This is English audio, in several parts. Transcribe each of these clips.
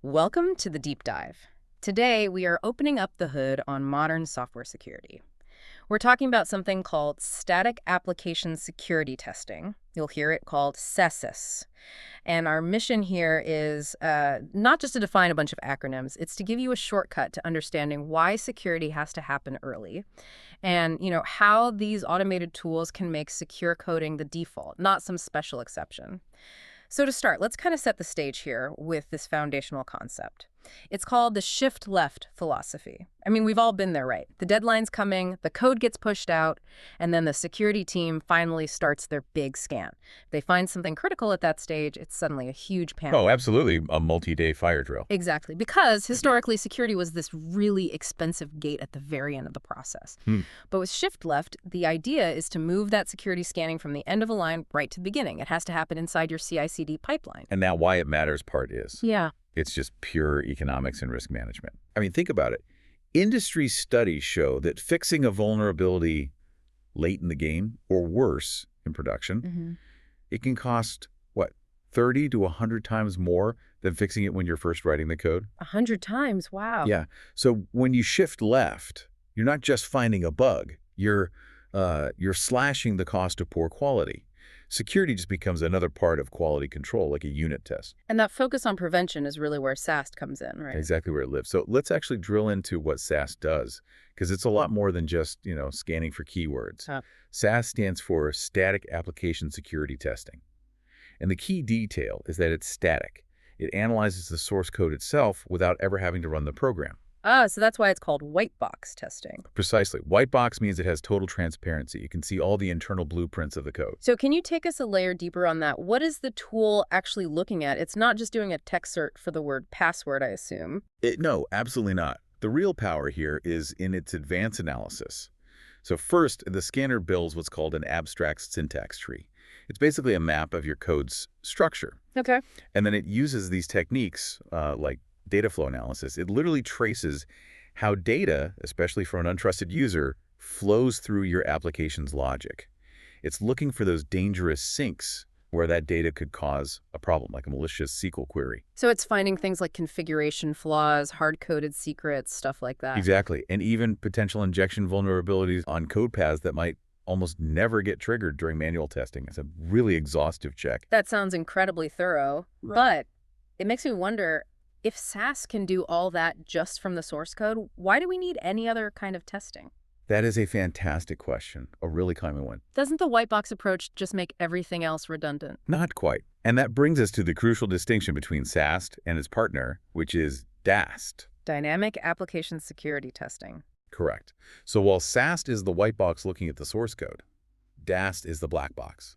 Welcome to the deep dive. Today, we are opening up the hood on modern software security. We're talking about something called static application security testing. You'll hear it called SAST. And our mission here is not just to define a bunch of acronyms, it's to give you a shortcut to understanding why security has to happen early and, how these automated tools can make secure coding the default, not some special exception. So to start, let's kind of set the stage here with this foundational concept. It's called the shift left philosophy. I mean, we've all been there, right? The deadline's coming, the code gets pushed out, and then the security team finally starts their big scan. If they find something critical at that stage, it's suddenly a huge panic. Oh, absolutely. A multi-day fire drill. Exactly, because historically security was this really expensive gate at the very end of the process. But with shift left, the idea is to move that security scanning from the end of a line right to the beginning. It has to happen inside your CI/CD pipeline. And that why it matters part is. Yeah. It's just pure economics and risk management. I mean, think about it. Industry studies show that fixing a vulnerability late in the game, or worse, in production, it can cost, 30 to 100 times more than fixing it when you're first writing the code? 100 times, wow. Yeah. So when you shift left, you're not just finding a bug. You're slashing the cost of poor quality. Security just becomes another part of quality control, like a unit test. And that focus on prevention is really where SAST comes in, right? Exactly where it lives. So let's actually drill into what SAST does, because it's a lot more than just, scanning for keywords. SAST stands for Static Application Security Testing. And the key detail is that it's static. It analyzes the source code itself without ever having to run the program. So that's why it's called white box testing. Precisely. White box means it has total transparency. You can see all the internal blueprints of the code. So can you take us a layer deeper on that? What is the tool actually looking at? It's not just doing a text search for the word password, I assume. No, absolutely not. The real power here is in its advanced analysis. So first, the scanner builds what's called an abstract syntax tree. It's basically a map of your code's structure. Okay. And then it uses these techniques like data flow analysis. It literally traces how data, especially from an untrusted user, flows through your application's logic. It's looking for those dangerous sinks where that data could cause a problem, like a malicious SQL query. So it's finding things like configuration flaws, hard-coded secrets, stuff like that. Exactly. And even potential injection vulnerabilities on code paths that might almost never get triggered during manual testing. It's a really exhaustive check. That sounds incredibly thorough, but it makes me wonder, if SAST can do all that just from the source code, why do we need any other kind of testing? That is a fantastic question, a really common one. Doesn't the white box approach just make everything else redundant? Not quite. And that brings us to the crucial distinction between SAST and its partner, which is DAST. Dynamic Application Security Testing. Correct. So while SAST is the white box looking at the source code, DAST is the black box.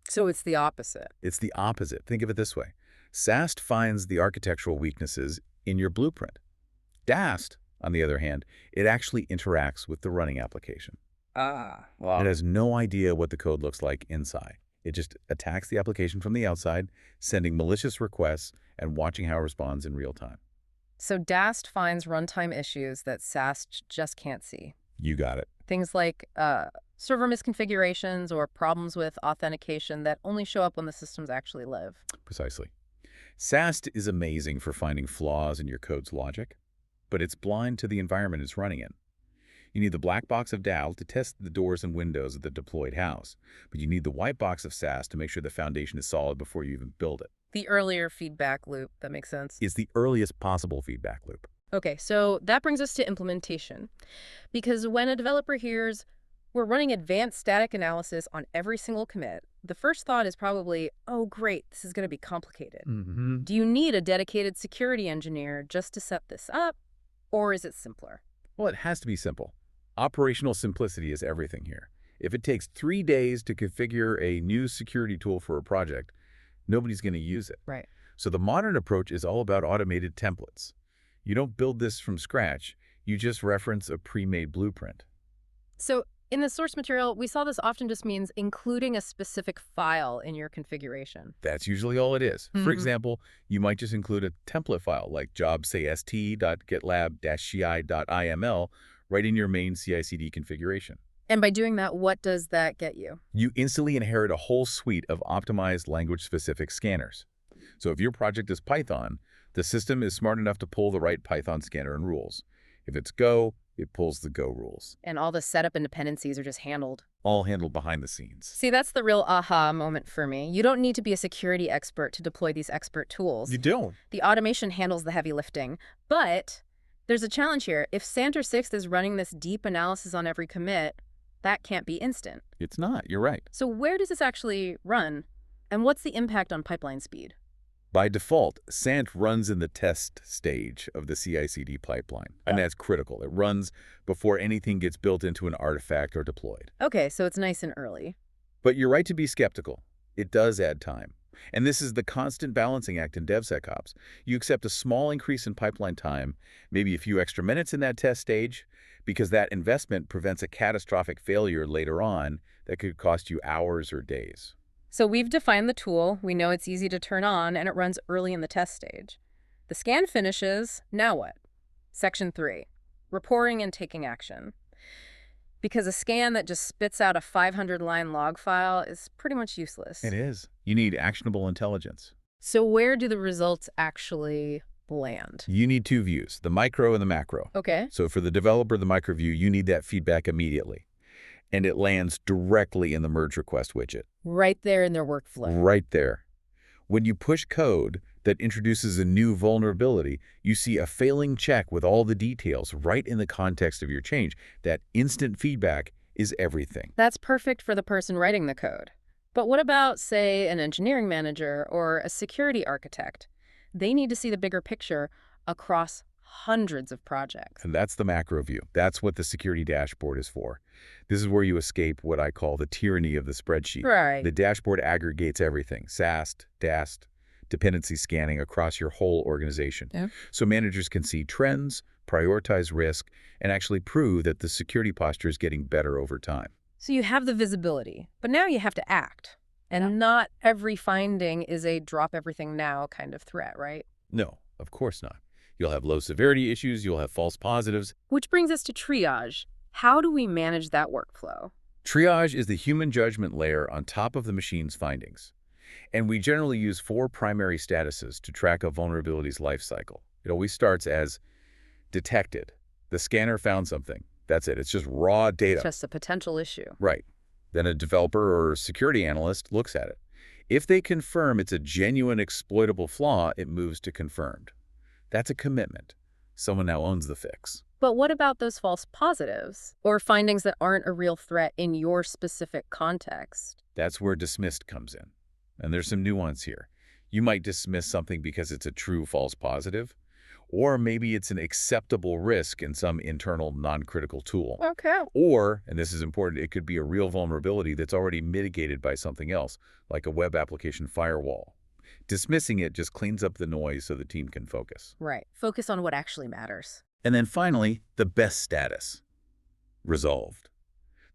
So it's the opposite. It's the opposite. Think of it this way. SAST finds the architectural weaknesses in your blueprint. DAST, on the other hand, it actually interacts with the running application. Wow. It has no idea what the code looks like inside. It just attacks the application from the outside, sending malicious requests and watching how it responds in real time. So DAST finds runtime issues that SAST just can't see. You got it. Things like server misconfigurations or problems with authentication that only show up when the systems actually live. Precisely. SAST is amazing for finding flaws in your code's logic, but it's blind to the environment it's running in. You need the black box of DAL to test the doors and windows of the deployed house, but you need the white box of SAST to make sure the foundation is solid before you even build it. The earlier feedback loop, that makes sense. It's the earliest possible feedback loop. Okay, so that brings us to implementation. Because when a developer hears, we're running advanced static analysis on every single commit, the first thought is probably, oh, great, this is going to be complicated. Do you need a dedicated security engineer just to set this up, or is it simpler? Well, it has to be simple. Operational simplicity is everything here. If it takes 3 days to configure a new security tool for a project, nobody's going to use it. Right. So the modern approach is all about automated templates. You don't build this from scratch. You just reference a pre-made blueprint. So in the source material, we saw this often just means including a specific file in your configuration. That's usually all it is. For example, you might just include a template file like job.st.gitlab-ci.iml right in your main CI/CD configuration. And by doing that, what does that get you? You instantly inherit a whole suite of optimized language-specific scanners. So if your project is Python, The system is smart enough to pull the right Python scanner and rules. If it's Go, it pulls the Go rules. And all the setup and dependencies are just handled. All handled behind the scenes. See, that's the real aha moment for me. You don't need to be a security expert to deploy these expert tools. You don't. The automation handles the heavy lifting. But there's a challenge here. If Santer 6 is running this deep analysis on every commit, that can't be instant. It's not. You're right. So where does this actually run? And what's the impact on pipeline speed? By default, SANT runs in the test stage of the CI/CD pipeline, and that's critical. It runs before anything gets built into an artifact or deployed. Okay, so it's nice and early. But you're right to be skeptical. It does add time. And this is the constant balancing act in DevSecOps. You accept a small increase in pipeline time, maybe a few extra minutes in that test stage, because that investment prevents a catastrophic failure later on that could cost you hours or days. So we've defined the tool, we know it's easy to turn on, and it runs early in the test stage. The scan finishes, now what? Section 3, reporting and taking action. Because a scan that just spits out a 500-line log file is pretty much useless. It is. You need actionable intelligence. So where do the results actually land? You need two views, the micro and the macro. Okay. So for the developer, the micro view, you need that feedback immediately. And it lands directly in the merge request widget. Right there in their workflow. Right there. When you push code that introduces a new vulnerability, you see a failing check with all the details right in the context of your change. That instant feedback is everything. That's perfect for the person writing the code. But what about, say, an engineering manager or a security architect? They need to see the bigger picture across hundreds of projects. And that's the macro view. That's what the security dashboard is for. This is where you escape what I call the tyranny of the spreadsheet. Right. The dashboard aggregates everything, SAST, DAST, dependency scanning across your whole organization. Yeah. So managers can see trends, prioritize risk, and actually prove that the security posture is getting better over time. So you have the visibility, but now you have to act. And not every finding is a drop everything now kind of threat, right? No, of course not. You'll have low severity issues, you'll have false positives. Which brings us to triage. How do we manage that workflow? Triage is the human judgment layer on top of the machine's findings. And we generally use 4 primary statuses to track a vulnerability's lifecycle. It always starts as detected. The scanner found something. That's it. It's just raw data. Just a potential issue. Right. Then a developer or security analyst looks at it. If they confirm it's a genuine exploitable flaw, it moves to confirmed. That's a commitment. Someone now owns the fix. But what about those false positives or findings that aren't a real threat in your specific context? That's where dismissed comes in. And there's some nuance here. You might dismiss something because it's a true false positive, or maybe it's an acceptable risk in some internal non-critical tool. Okay. Or, and this is important, it could be a real vulnerability that's already mitigated by something else, like a web application firewall. Dismissing it just cleans up the noise so the team can focus. Right. Focus on what actually matters. And then finally, the best status. Resolved.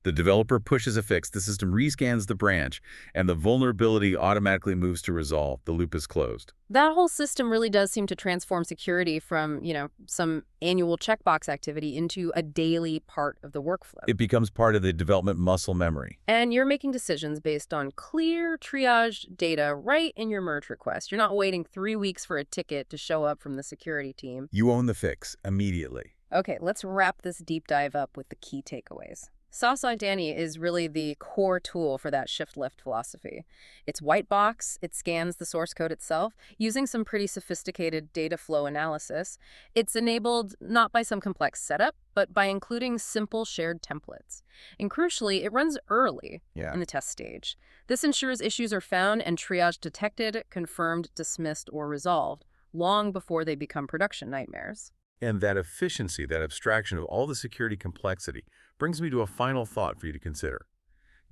The developer pushes a fix, the system rescans the branch, and the vulnerability automatically moves to resolve. The loop is closed. That whole system really does seem to transform security from, some annual checkbox activity into a daily part of the workflow. It becomes part of the development muscle memory. And you're making decisions based on clear, triaged data right in your merge request. You're not waiting 3 weeks for a ticket to show up from the security team. You own the fix immediately. Okay, let's wrap this deep dive up with the key takeaways. SAST and DAST is really the core tool for that shift-left philosophy. It's white box, it scans the source code itself, using some pretty sophisticated data flow analysis. It's enabled not by some complex setup, but by including simple shared templates. And crucially, it runs early in the test stage. This ensures issues are found and triage detected, confirmed, dismissed, or resolved, long before they become production nightmares. And that efficiency, that abstraction of all the security complexity, brings me to a final thought for you to consider.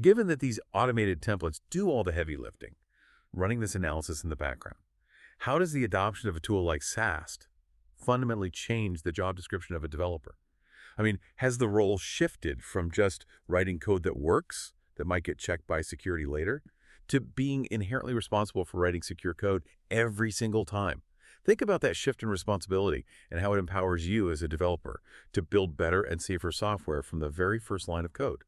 Given that these automated templates do all the heavy lifting, running this analysis in the background, how does the adoption of a tool like SAST fundamentally change the job description of a developer? I mean, has the role shifted from just writing code that works, that might get checked by security later, to being inherently responsible for writing secure code every single time? Think about that shift in responsibility and how it empowers you as a developer to build better and safer software from the very first line of code.